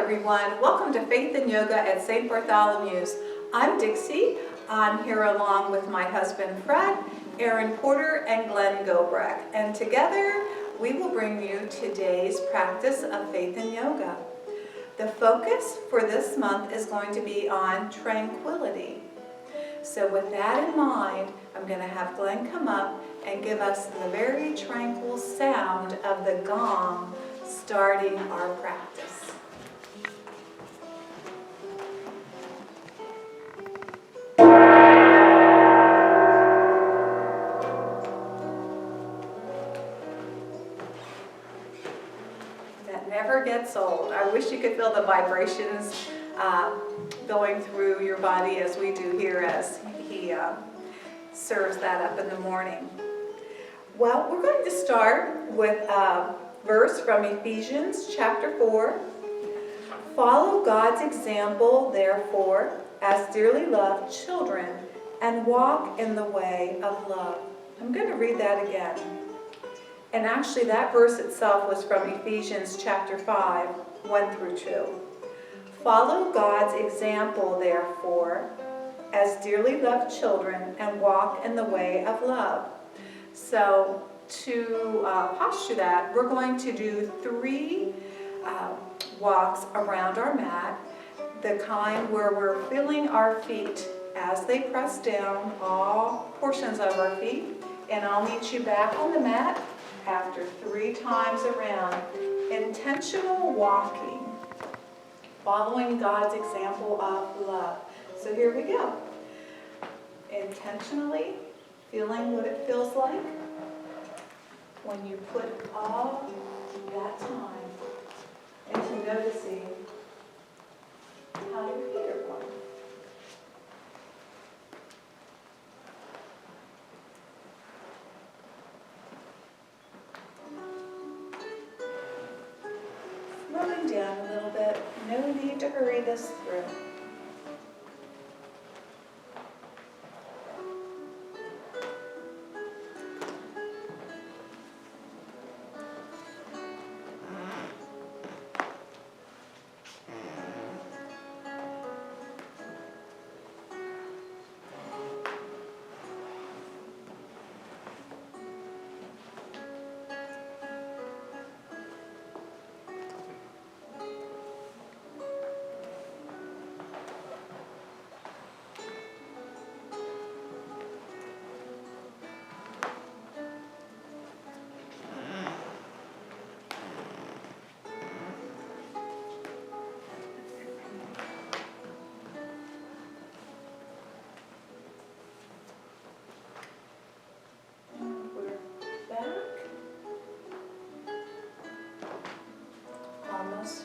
everyone. Welcome to Faith and Yoga at St. Bartholomew's. I'm Dixie. I'm here along with my husband Fred, Aaron Porter, and Glenn Gobrecht. And together we will bring you today's practice of Faith and Yoga. The focus for this month is going to be on tranquility. So with that in mind, I'm going to have Glenn come up and give us the very tranquil sound of the gong starting our practice. That never gets old. I wish you could feel the vibrations going through your body as we do here as he serves that up in the morning. Well, we're going to start with a verse from Ephesians chapter 4. Follow God's example, therefore, as dearly loved children, and walk in the way of love. I'm going to read that again. And actually, that verse itself was from Ephesians chapter 5, 1 through 2. Follow God's example, therefore, as dearly loved children, and walk in the way of love. So, to posture that, we're going to do 3 walks around our mat, the kind where we're feeling our feet as they press down, all portions of our feet, and I'll meet you back on the mat after 3 times around. Intentional walking, following God's example of love. So here we go. Intentionally feeling what it feels like when you put all that time into noticing how your feet are going. Slowing down a little bit. No need to hurry this through.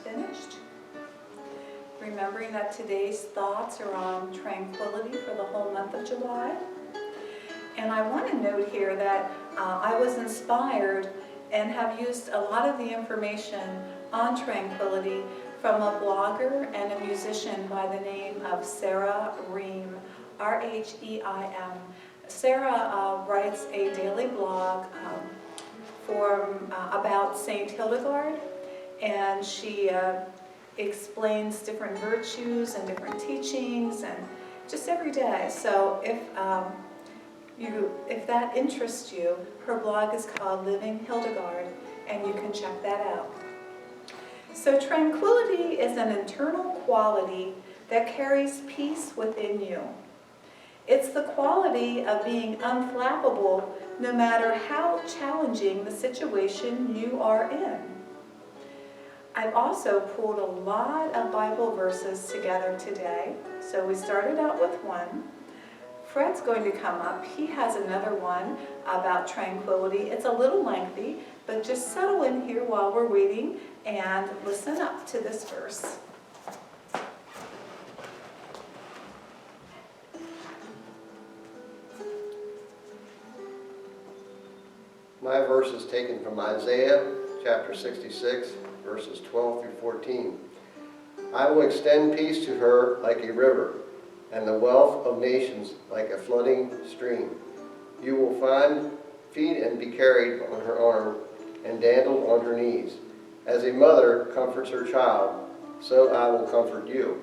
Finished. Remembering that today's thoughts are on tranquility for the whole month of July. And I want to note here that I was inspired and have used a lot of the information on tranquility from a blogger and a musician by the name of Sarah Rehm, R-H-E-I-M. Sarah writes a daily blog about Saint Hildegard, and she explains different virtues and different teachings and just every day. So if that interests you, her blog is called Living Hildegard, and you can check that out. So tranquility is an internal quality that carries peace within you. It's the quality of being unflappable no matter how challenging the situation you are in. I've also pulled a lot of Bible verses together today. So we started out with one. Fred's going to come up. He has another one about tranquility. It's a little lengthy, but just settle in here while we're waiting and listen up to this verse. My verse is taken from Isaiah chapter 66, verses 12 through 14. I will extend peace to her like a river, and the wealth of nations like a flooding stream. You will feed and be carried on her arm, and dandled on her knees. As a mother comforts her child, so I will comfort you,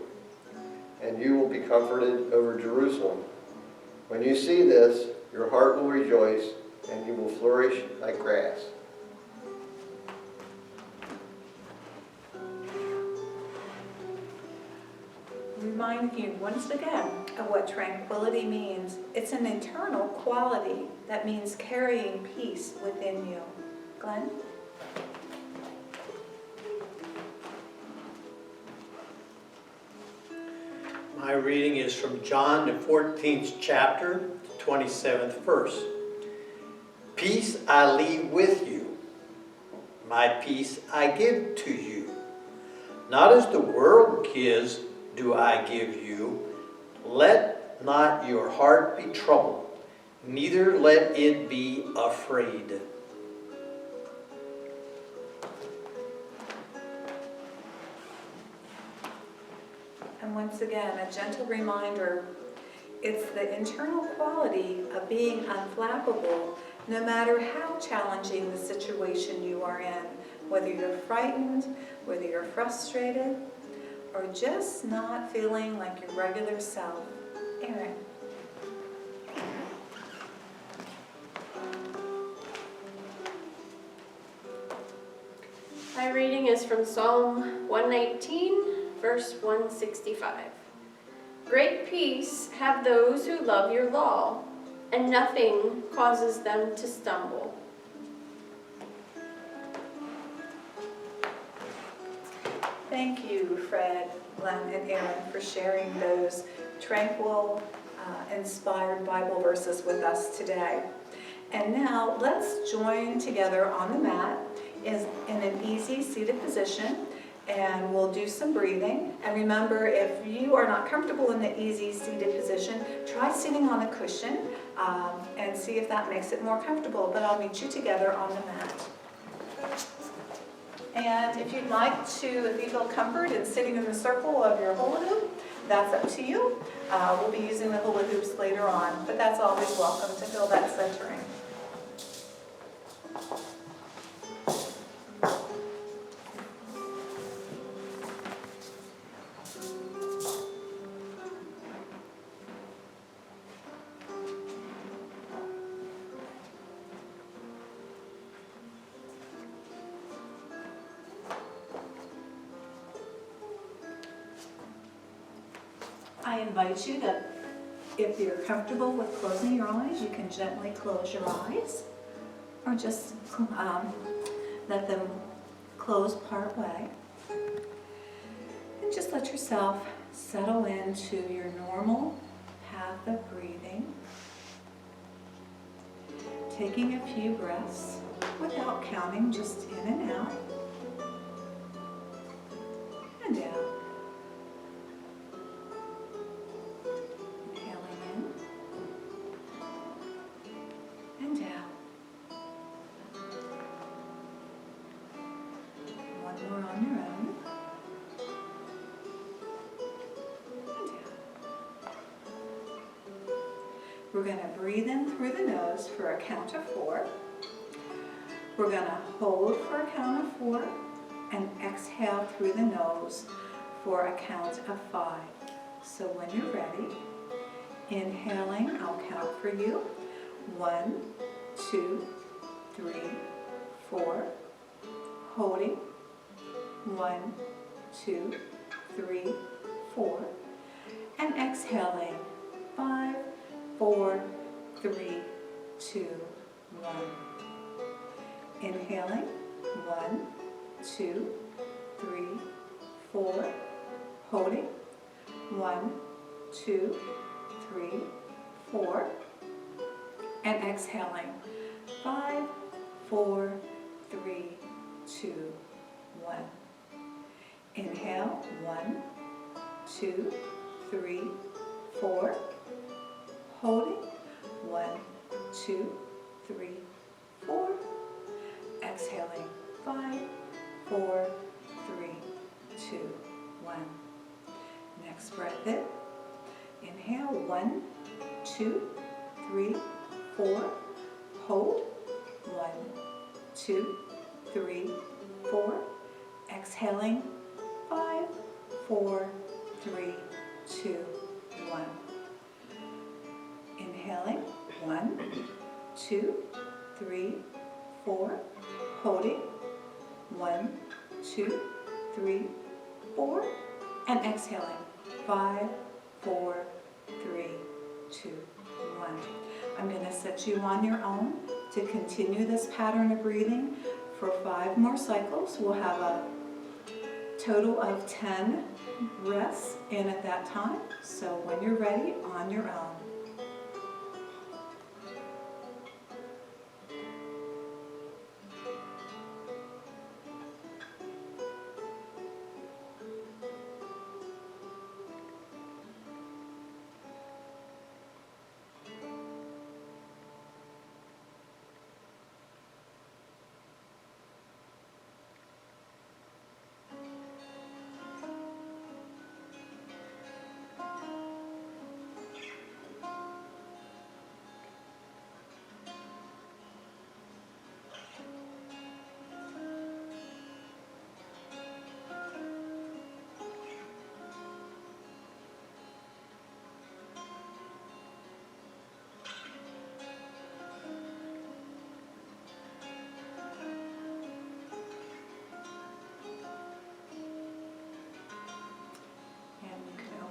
and you will be comforted over Jerusalem. When you see this, your heart will rejoice, and you will flourish like grass. Remind you once again of what tranquility means. It's an internal quality that means carrying peace within you. Glenn? My reading is from John, the 14th chapter, 27th verse. Peace I leave with you, my peace I give to you. Not as the world gives, do I give you. Let not your heart be troubled, neither let it be afraid. And once again, a gentle reminder, it's the internal quality of being unflappable, no matter how challenging the situation you are in, whether you're frightened, whether you're frustrated, or just not feeling like your regular self. Erin. My reading is from Psalm 119, verse 165. Great peace have those who love your law, and nothing causes them to stumble. Thank you, Fred, Glenn, and Erin, for sharing those tranquil, inspired Bible verses with us today. And now let's join together on the mat in an easy seated position, and we'll do some breathing. And remember, if you are not comfortable in the easy seated position, try sitting on a cushion and see if that makes it more comfortable. But I'll meet you together on the mat. And if you'd like to, if you feel comfort in sitting in the circle of your hula hoop, that's up to you. We'll be using the hula hoops later on, but that's always welcome to feel that centering. I invite you that if you're comfortable with closing your eyes, you can gently close your eyes, or just let them close part way. And just let yourself settle into your normal path of breathing, taking a few breaths without counting, just in and out, and out. We're going to breathe in through the nose for a count of 4. We're going to hold for a count of 4 and exhale through the nose for a count of 5. So when you're ready, inhaling, I'll count for you. 1, 2, 3, 4. Holding. 1, 2, 3, 4. And exhaling. 5, 4, 3, 2, 1. Inhaling. 1, 2, 3, 4. Holding. 1, 2, 3, 4. And exhaling. 5, 4, 3, 2, 1. Inhale. 1, 2, 3, 4. Holding. 1, 2, 3, 4. Exhaling. 5, 4, 3, 2, 1. Next breath in. Inhale. 1, 2, 3, 4. Hold. 1, 2, 3, 4. Exhaling. 5, 4, 3, 2, 1. Inhaling, 1, 2, 3, 4. Holding, 1, 2, 3, 4. And exhaling, 5, 4, 3, 2, 1. I'm going to set you on your own to continue this pattern of breathing for 5 more cycles. We'll have a total of 10 breaths in at that time. So when you're ready, on your own.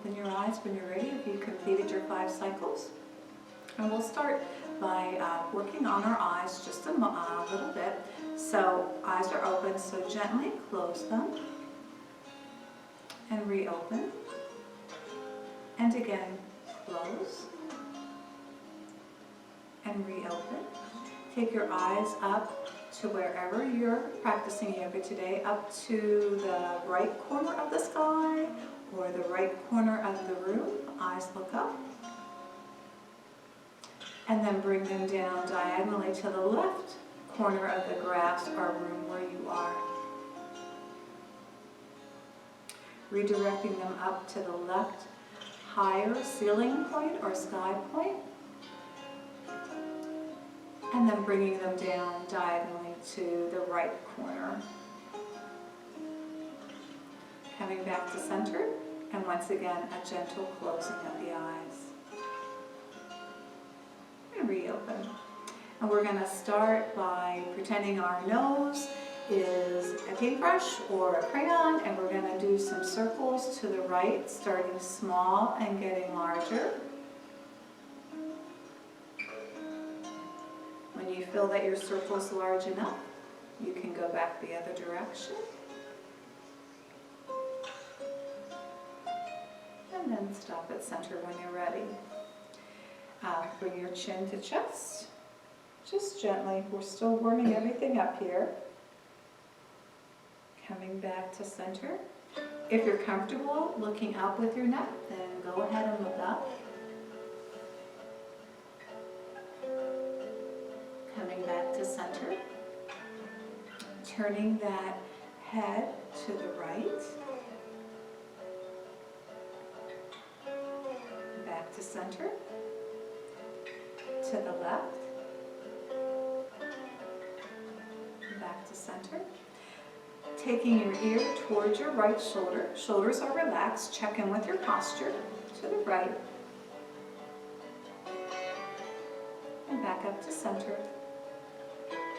Open your eyes when you're ready if you completed your 5 cycles. And we'll start by working on our eyes just a little bit. So eyes are open, so gently close them and reopen. And again, close and reopen. Take your eyes up to wherever you're practicing yoga today, up to the right corner of the sky or the right corner of the room. Eyes look up. And then bring them down diagonally to the left corner of the grass or room where you are. Redirecting them up to the left higher ceiling point or sky point. And then bringing them down diagonally to the right corner. Coming back to center, and once again, a gentle closing of the eyes. And reopen. And we're going to start by pretending our nose is a paintbrush or a crayon, and we're going to do some circles to the right, starting small and getting larger. When you feel that your circle is large enough, you can go back the other direction. And then stop at center when you're ready. Bring your chin to chest. Just gently. We're still warming everything up here. Coming back to center. If you're comfortable looking up with your neck, then go ahead and look up. Coming back to center. Turning that head to the right. Back to center. To the left. Back to center. Taking your ear towards your right shoulder. Shoulders are relaxed. Check in with your posture. To the right. And back up to center.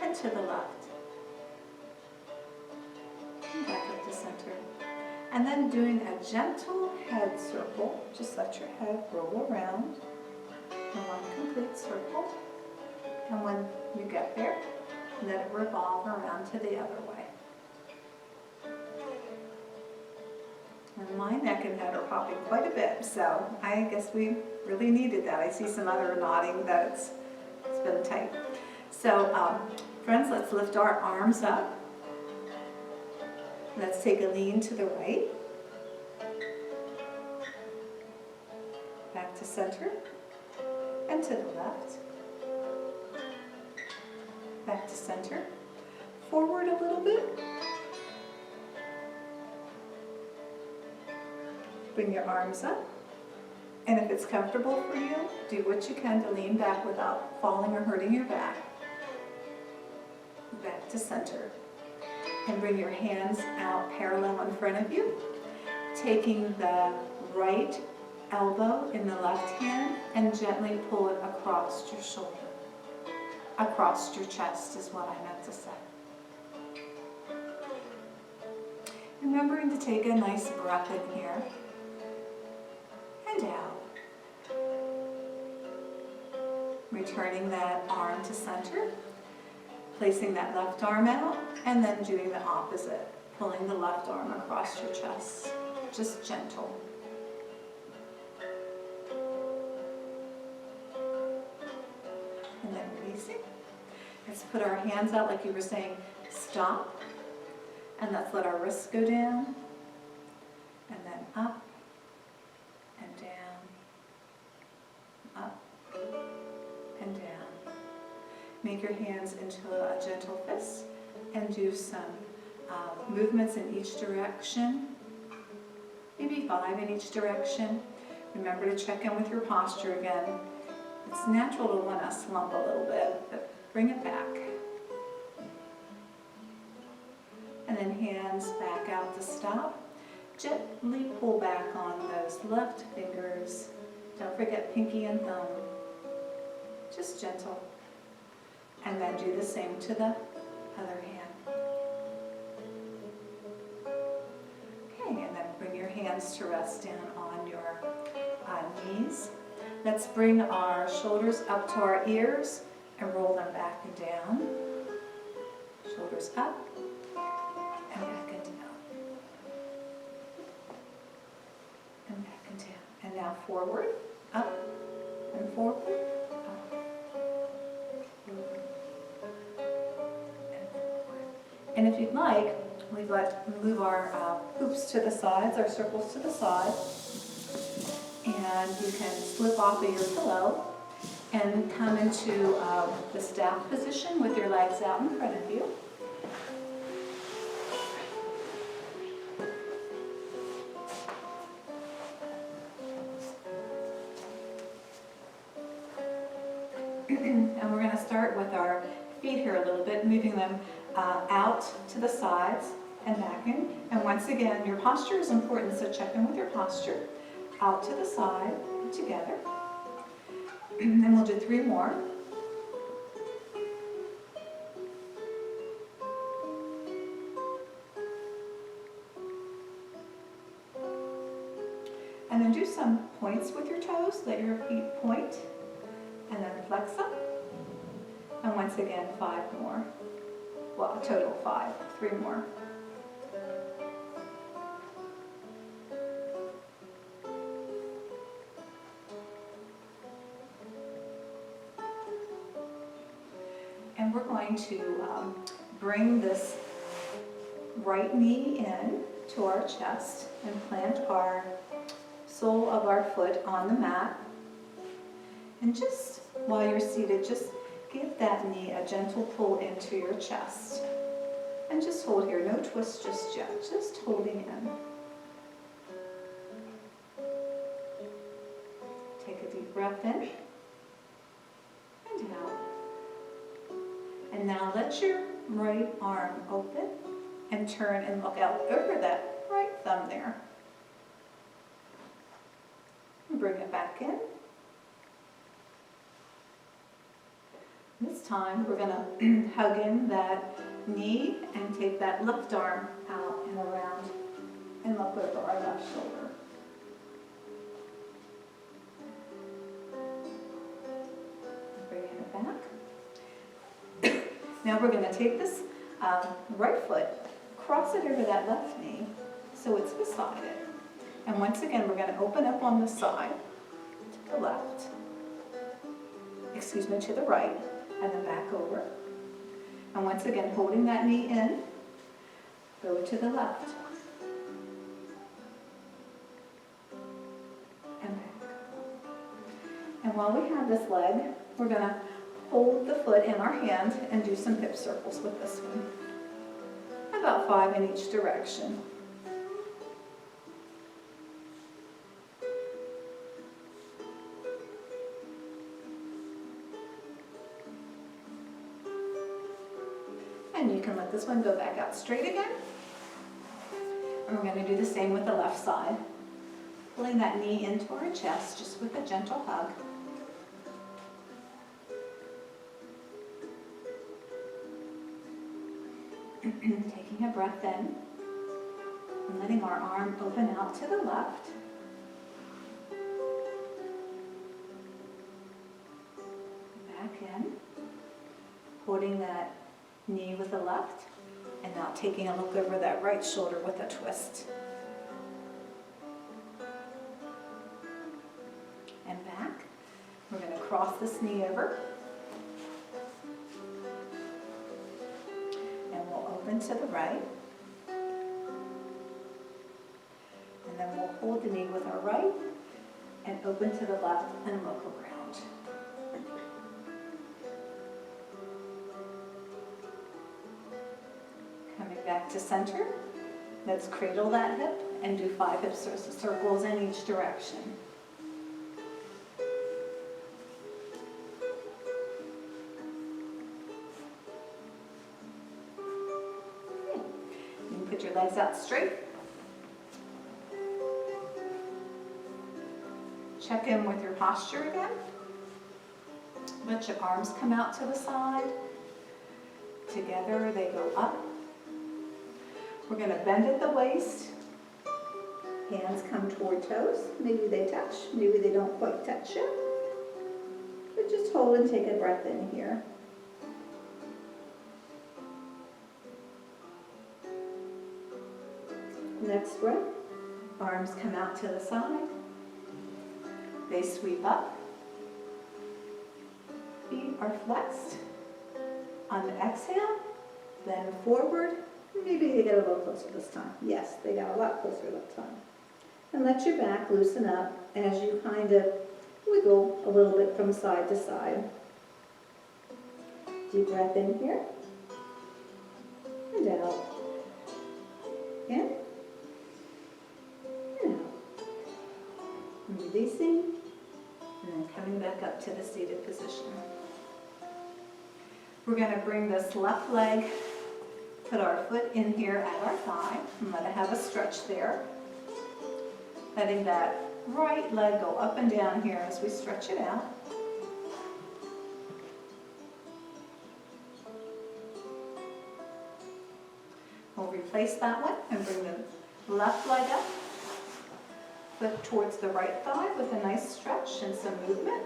And to the left. And back up to center. And then doing a gentle head circle. Just let your head roll around in one complete circle. And when you get there, let it revolve around to the other way. And my neck and head are popping quite a bit, so I guess we really needed that. I see some other nodding that it's been tight. So friends, let's lift our arms up. Let's take a lean to the right. Back to center. And to the left. Back to center. Forward a little bit. Bring your arms up. And if it's comfortable for you, do what you can to lean back without falling or hurting your back. Back to center. And bring your hands out parallel in front of you, taking the right elbow in the left hand and gently pull it across your shoulder. Across your chest is what I meant to say. Remembering to take a nice breath in here and out. Returning that arm to center, placing that left arm out, and then doing the opposite, pulling the left arm across your chest. Just gentle. And then releasing. Let's put our hands out like you were saying, stop. And let's let our wrists go down. And then up and down. Up and down. Make your hands into a gentle fist and do some movements in each direction. Maybe 5 in each direction. Remember to check in with your posture again. It's natural to want to slump a little bit, but bring it back. And then hands back out to stop. Gently pull back on those left fingers. Don't forget pinky and thumb. Just gentle. And then do the same to the other hand. Okay, and then bring your hands to rest down on your knees. Let's bring our shoulders up to our ears and roll them back and down. Shoulders up and back and down. And back and down. And now forward, up and forward, up, forward, and forward. And if you'd like, we'd like to move our hoops to the sides, our circles to the side. And you can slip off of your pillow and come into the staff position with your legs out in front of you. And we're going to start with our feet here a little bit, moving them out to the sides and back in. And once again, your posture is important, so check in with your posture. Out to the side, together. And we'll do 3 more. And then do some points with your toes. Let your feet point. And then flex them. And once again, 5 more. Well, a total 5. 3 more. And we're going to bring this right knee in to our chest and plant our sole of our foot on the mat. And just while you're seated, just give that knee a gentle pull into your chest. And just hold here, no twist just yet, just holding in. Take a deep breath in and out. And now let your right arm open and turn and look out over that right thumb there. And bring it back in. This time we're going to hug in that knee and take that left arm out and around and look over our left shoulder. Bringing it back. Now we're going to take this right foot, cross it over that left knee so it's beside it. And once again, we're going to open up on the side to the left, to the right, and then back over. And once again, holding that knee in, go to the left. And back. And while we have this leg, we're going to hold the foot in our hand and do some hip circles with this one. About 5 in each direction. And and you can let this one go back out straight again. And we're going to do the same with the left side. Pulling that knee into our chest just with a gentle hug. Taking a breath in and letting our arm open out to the left. Back in. Holding that knee with the left, and now taking a look over that right shoulder with a twist. And back. We're going to cross this knee over. And we'll open to the right. And then we'll hold the knee with our right and open to the left and look around. Coming back to center. Let's cradle that hip and do 5 hip circles in each direction. You can put your legs out straight. Check in with your posture again. Let your arms come out to the side. Together they go up. We're going to bend at the waist. Hands come toward toes. Maybe they touch, maybe they don't quite touch yet. But just hold and take a breath in here. Next breath. Arms come out to the side. They sweep up. Feet are flexed. On the exhale, bend forward. Maybe they get a little closer this time. Yes, they got a lot closer that time. And let your back loosen up as you kind of wiggle a little bit from side to side. Deep breath in here. And out. In. And out. And releasing. And then coming back up to the seated position. We're going to bring this left leg, put our foot in here at our thigh, and let it have a stretch there. Letting that right leg go up and down here as we stretch it out. We'll replace that one and bring the left leg up. Foot towards the right thigh with a nice stretch and some movement.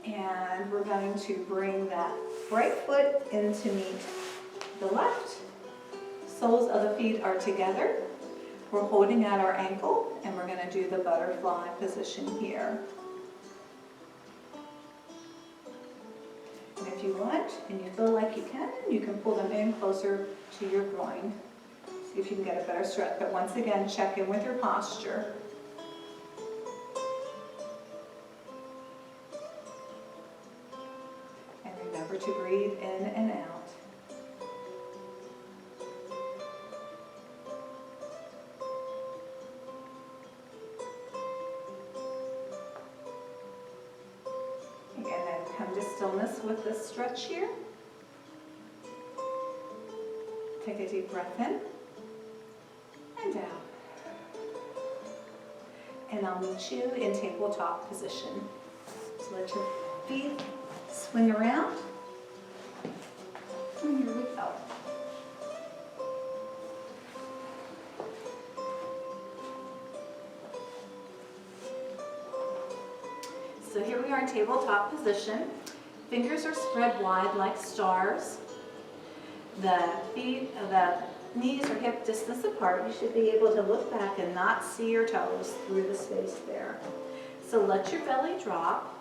And we're going to bring that right foot in to meet the left. Soles of the feet are together. We're holding at our ankle, and we're going to do the butterfly position here. And if you want, and you feel like you can pull them in closer to your groin. See if you can get a better stretch. But once again, check in with your posture. Remember to breathe in and out. And then come to stillness with this stretch here. Take a deep breath in and out. And I'll meet you in tabletop position. So let your feet swing around. And here we go. So here we are in tabletop position. Fingers are spread wide like stars. The knees are hip distance apart. You should be able to look back and not see your toes through the space there. So let your belly drop.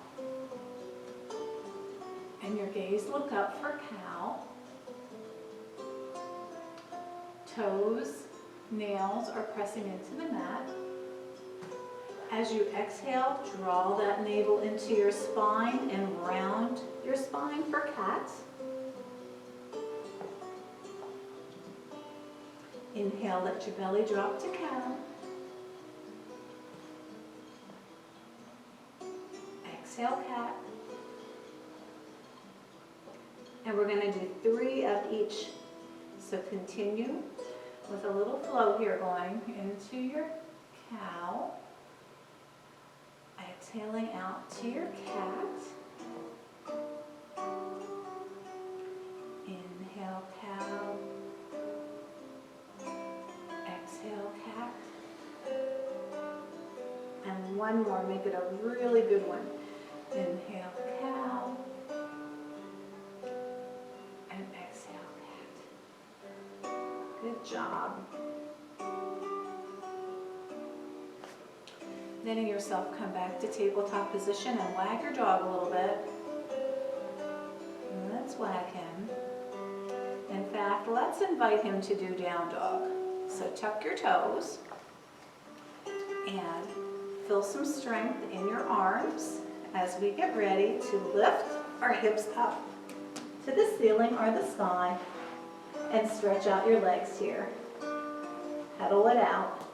And your gaze look up for cow. Toes, nails are pressing into the mat. As you exhale, draw that navel into your spine and round your spine for cat. Inhale, let your belly drop to cow. exhale, cat. And we're going to do 3 of each. So continue with a little flow here going into your cow. Exhaling out to your cat. Inhale, cow. Exhale, cat. And one more, make it a really good one. Inhale, cow. And exhale, cat. Good job. Letting yourself come back to tabletop position and wag your dog a little bit. Let's wag him. In fact, let's invite him to do down dog. So tuck your toes and feel some strength in your arms as we get ready to lift our hips up to the ceiling or the sky and stretch out your legs here. Pedal it out.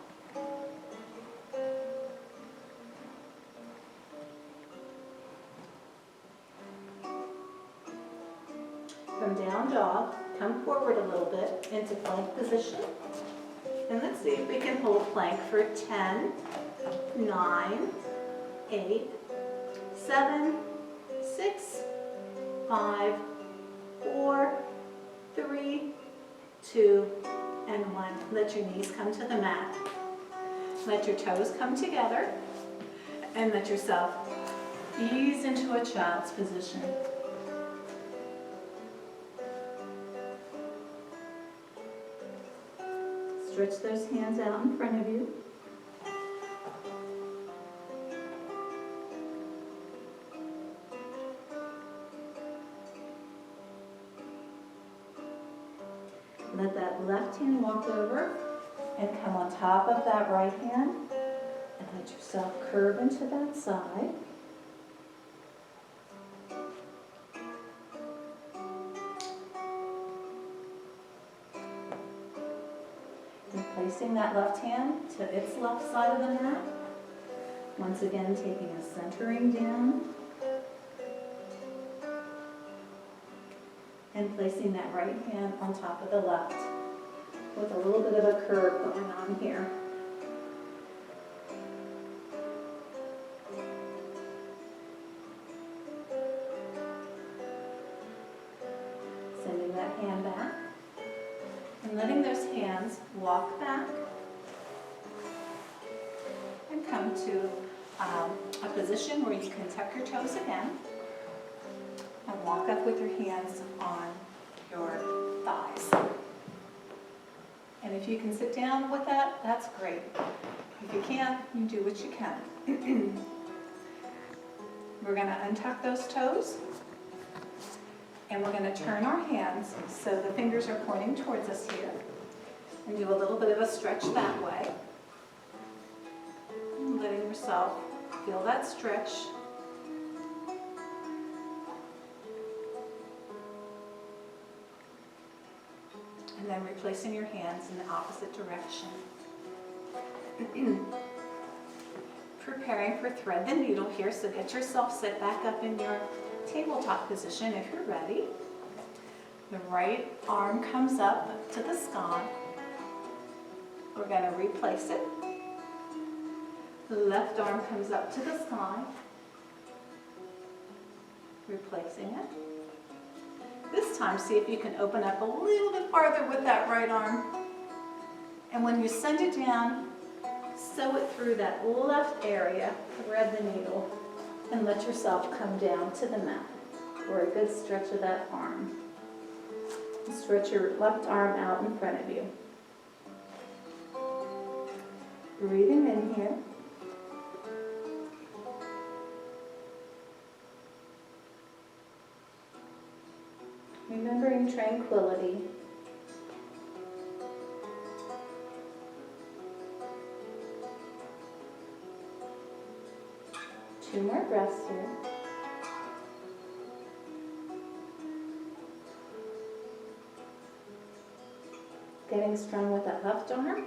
From down dog, come forward a little bit into plank position. And let's see if we can hold plank for 10, 9, 8, 7, 6, 5, 4, 3, 2, and 1. Let your knees come to the mat. Let your toes come together and let yourself ease into a child's position. Stretch those hands out in front of you. Let that left hand walk over and come on top of that right hand and let yourself curve into that side. Placing that left hand to its left side of the mat. Once again, taking a centering down. And placing that right hand on top of the left with a little bit of a curve going on here. Sending that hand back. And letting those hands walk back and come to a position where you can tuck your toes again and walk up with your hands on your thighs. And if you can sit down with that, that's great. If you can't, you do what you can. We're going to untuck those toes. And we're going to turn our hands so the fingers are pointing towards us here. And do a little bit of a stretch that way. And letting yourself feel that stretch. And then replacing your hands in the opposite direction. Preparing for thread the needle here, so get yourself set back up in your tabletop position if you're ready. The right arm comes up to the sky. We're going to replace it. The left arm comes up to the sky. Replacing it. This time, see if you can open up a little bit farther with that right arm. And when you send it down, sew it through that left area, thread the needle, and let yourself come down to the mat for a good stretch of that arm. Stretch your left arm out in front of you. Breathing in here. Remembering tranquility. Two more breaths here. Getting strong with that left arm.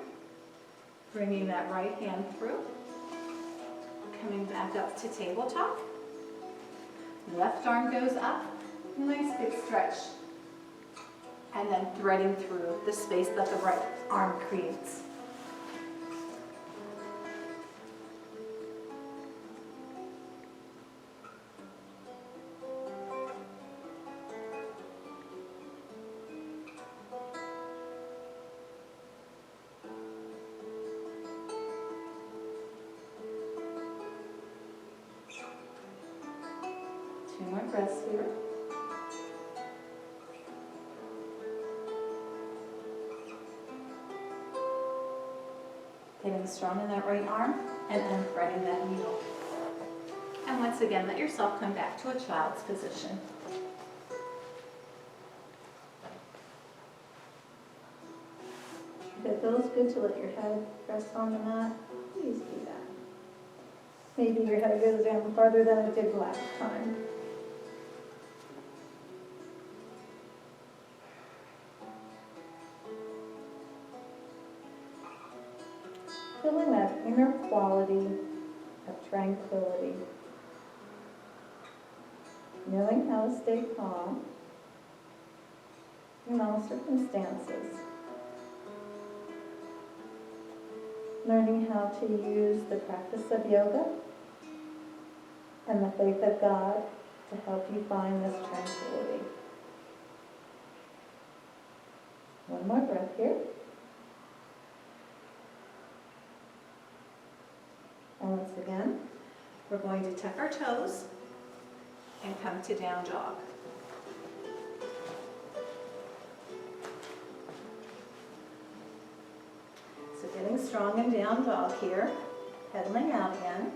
Bringing that right hand through. Coming back up to tabletop. Left arm goes up, nice big stretch. And then threading through the space that the right arm creates. Two more breaths here. Getting strong in that right arm and unthreading that needle. And once again, let yourself come back to a child's position. If it feels good to let your head rest on the mat, please do that. Maybe your head goes down farther than it did last time. Feeling that inner quality of tranquility. Knowing how to stay calm in all circumstances. Learning how to use the practice of yoga and the faith of God to help you find this tranquility. One more breath here. And once again, We're going to tuck our toes and come to down dog. So getting strong in down dog here, pedaling out again.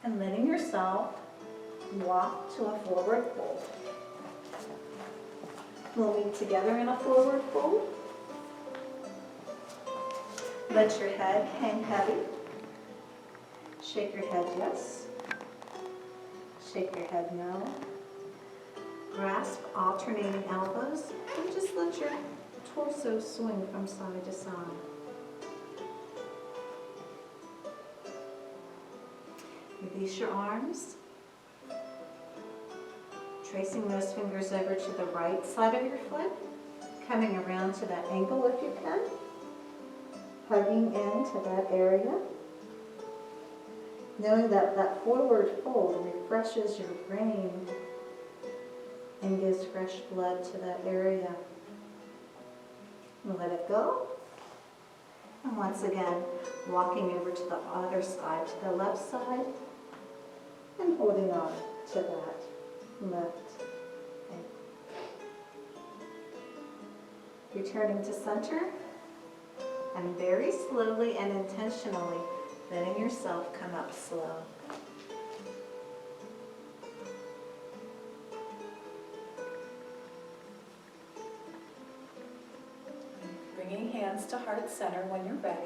And letting yourself walk to a forward fold. We'll meet together in a forward fold. Let your head hang heavy. Shake your head yes. Shake your head no. Grasp alternating elbows and just let your torso swing from side to side. Release your arms. Tracing those fingers over to the right side of your foot. Coming around to that ankle if you can. Hugging into that area. Knowing that that forward fold refreshes your brain and gives fresh blood to that area. And let it go. And once again, walking over to the other side, to the left side, and holding on to that left ankle. Returning to center, and very slowly and intentionally letting yourself come up slow. Bringing hands to heart center when you're ready.